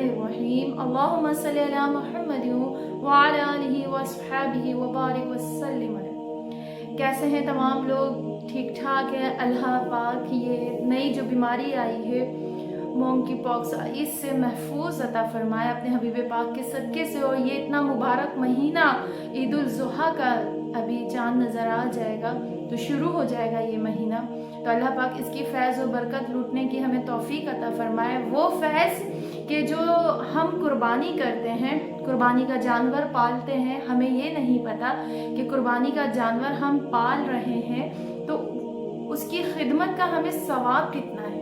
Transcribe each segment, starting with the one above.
الرحیم اللہم صلی علی محمد وعلی آلہ وصحبہ وبارک وسلم علیہ۔ کیسے ہیں تمام لوگ؟ ٹھیک ٹھاک ہے؟ اللہ پاک یہ نئی جو بیماری آئی ہے مونکی پاکس، اس سے محفوظ عطا فرمائے اپنے حبیب پاک کے صدقے سے۔ اور یہ اتنا مبارک مہینہ عید الاضحیٰ کا ابھی چاند نظر آ جائے گا تو شروع ہو جائے گا یہ مہینہ، تو اللہ پاک اس کی فیض و برکت لوٹنے کی ہمیں توفیق عطا فرمائے۔ وہ فیض کہ جو ہم قربانی کرتے ہیں، قربانی کا جانور پالتے ہیں، ہمیں یہ نہیں پتہ کہ قربانی کا جانور ہم پال رہے ہیں تو اس کی خدمت کا ہمیں ثواب کتنا ہے۔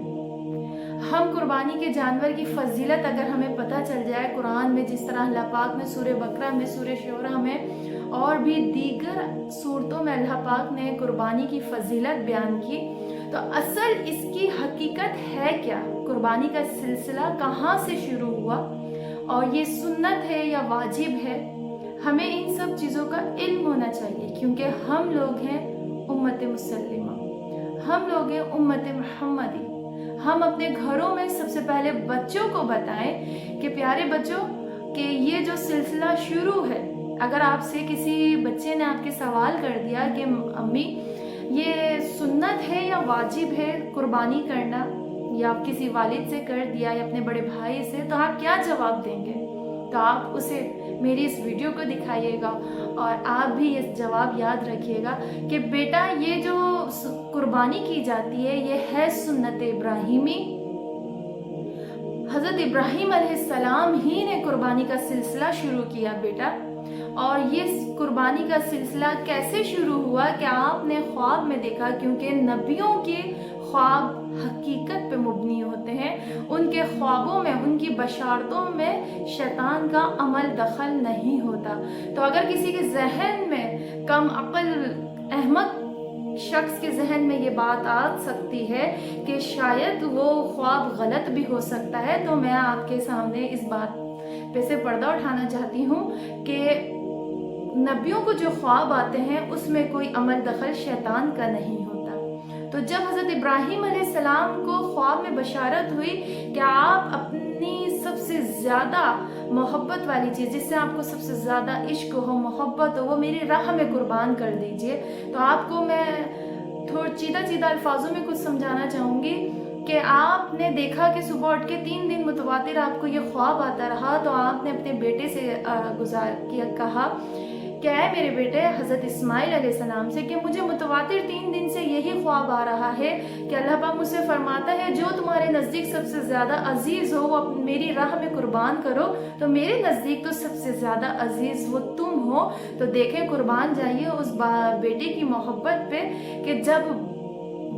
ہم قربانی کے جانور کی فضیلت اگر ہمیں پتہ چل جائے قرآن میں، جس طرح اللہ پاک نے سورہ بقرہ میں، سورہ شعراء میں اور بھی دیگر صورتوں میں اللہ پاک نے قربانی کی فضیلت بیان کی، تو اصل اس کی حقیقت ہے کیا؟ قربانی کا سلسلہ کہاں سے شروع ہوا اور یہ سنت ہے یا واجب ہے؟ ہمیں ان سب چیزوں کا علم ہونا چاہیے، کیونکہ ہم لوگ ہیں امت مسلمہ، ہم لوگ ہیں امت محمدی۔ ہم اپنے گھروں میں سب سے پہلے بچوں کو بتائیں کہ پیارے بچوں کہ یہ جو سلسلہ شروع ہے، اگر آپ سے کسی بچے نے آپ کے سوال کر دیا کہ امی یہ سنت ہے یا واجب ہے قربانی کرنا، یا آپ کسی والد سے کر دیا یا اپنے بڑے بھائی سے، تو آپ کیا جواب دیں گے؟ تو آپ اسے میری اس ویڈیو کو دکھائیے گا اور آپ بھی یہ جواب یاد رکھیے گا کہ بیٹا یہ جو قربانی کی جاتی ہے یہ ہے سنت ابراہیمی۔ حضرت ابراہیم علیہ السلام ہی نے قربانی کا سلسلہ شروع کیا بیٹا۔ اور یہ قربانی کا سلسلہ کیسے شروع ہوا کہ آپ نے خواب میں دیکھا، کیونکہ نبیوں کے خواب حقیقت پہ مبنی ہوتے ہیں، ان کے خوابوں میں، ان کی بشارتوں میں شیطان کا عمل دخل نہیں ہوتا۔ تو اگر کسی کے ذہن میں، کم عقل احمق شخص کے ذہن میں یہ بات آ سکتی ہے کہ شاید وہ خواب غلط بھی ہو سکتا ہے، تو میں آپ کے سامنے اس بات پہ سے پردہ اٹھانا چاہتی ہوں کہ نبیوں کو جو خواب آتے ہیں اس میں کوئی عمل دخل شیطان کا نہیں ہوتا۔ تو جب حضرت ابراہیم علیہ السلام کو خواب میں بشارت ہوئی کہ آپ اپنی سب سے زیادہ محبت والی چیز، جس سے آپ کو سب سے زیادہ عشق ہو، محبت ہو، وہ میری راہ میں قربان کر دیجئے، تو آپ کو میں چیدہ الفاظوں میں کچھ سمجھانا چاہوں گی کہ آپ نے دیکھا کہ صبح اٹھ کے 3 دن متواتر آپ کو یہ خواب آتا رہا، تو آپ نے اپنے بیٹے سے کہا کہ اے میرے بیٹے حضرت اسماعیل علیہ السلام سے کہ مجھے متواتر 3 دن سے یہی خواب آ رہا ہے کہ اللہ پاک مجھ سے فرماتا ہے جو تمہارے نزدیک سب سے زیادہ عزیز ہو وہ میری راہ میں قربان کرو، تو میرے نزدیک تو سب سے زیادہ عزیز وہ تم ہو، تو دیکھیں قربان جائیے اس بیٹے کی محبت پہ کہ جب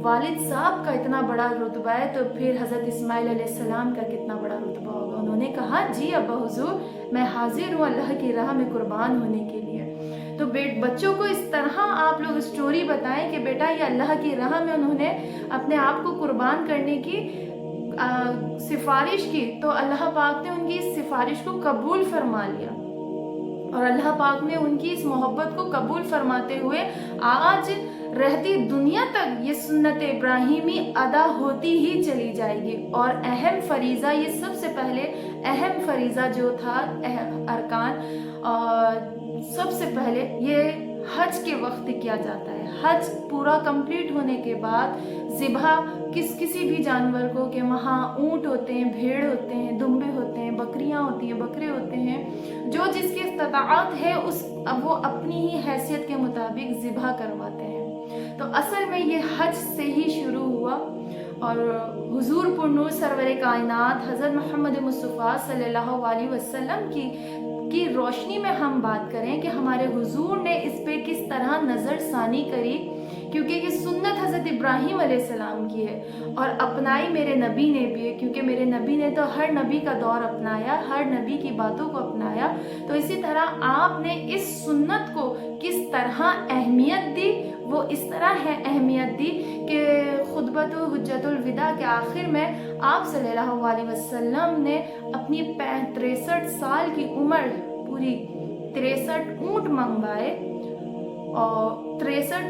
والد صاحب کا اتنا بڑا رتبہ ہے تو پھر حضرت اسماعیل علیہ السلام کا کتنا بڑا رتبہ ہوگا۔ انہوں نے کہا جی ابا حضور میں حاضر ہوں اللہ کی راہ میں قربان ہونے کے لیے۔ تو بچوں کو اس طرح آپ لوگ اسٹوری بتائیں کہ بیٹا یہ اللہ کی راہ میں انہوں نے اپنے آپ کو قربان کرنے کی سفارش کی، تو اللہ پاک نے ان کی اس سفارش کو قبول فرما لیا، اور اللہ پاک نے ان کی اس محبت کو قبول فرماتے ہوئے آج رہتی دنیا تک یہ سنت ابراہیمی ادا ہوتی ہی چلی جائے گی۔ اور اہم فریضہ، یہ سب سے پہلے اہم فریضہ جو تھا ارکان، اور سب سے پہلے یہ حج کے وقت کیا جاتا ہے۔ حج پورا کمپلیٹ ہونے کے بعد ذبح کسی بھی جانور کو، کہ وہاں اونٹ ہوتے ہیں، بھیڑ ہوتے ہیں، دمبے ہوتے ہیں، بکریاں ہوتی ہیں، بکرے ہوتے ہیں، جو جس کی استطاعت ہے وہ اپنی ہی حیثیت کے مطابق ذبح کرواتے ہیں۔ تو اصل میں یہ حج سے ہی شروع ہوا، اور حضور پرنور سرور کائنات حضرت محمد مصطفیٰ صلی اللہ علیہ وسلم کی روشنی میں ہم بات کریں کہ ہمارے حضور نے اس پہ کس طرح نظر ثانی کری، کیونکہ یہ سنت حضرت ابراہیم علیہ السلام کی ہے اور اپنائی میرے نبی نے بھی ہے، کیونکہ میرے نبی نے تو ہر نبی کا دور اپنایا، ہر نبی کی باتوں کو اپنایا، تو اسی طرح آپ نے اس سنت کو کس طرح اہمیت دی، وہ اس طرح ہے اہمیت دی کہ خطبۃ حجۃ الوداع کے آخر میں آپ صلی اللہ علیہ وسلم نے اپنی 63 سال کی عمر پوری 63 اونٹ منگوائے، اور 63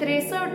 63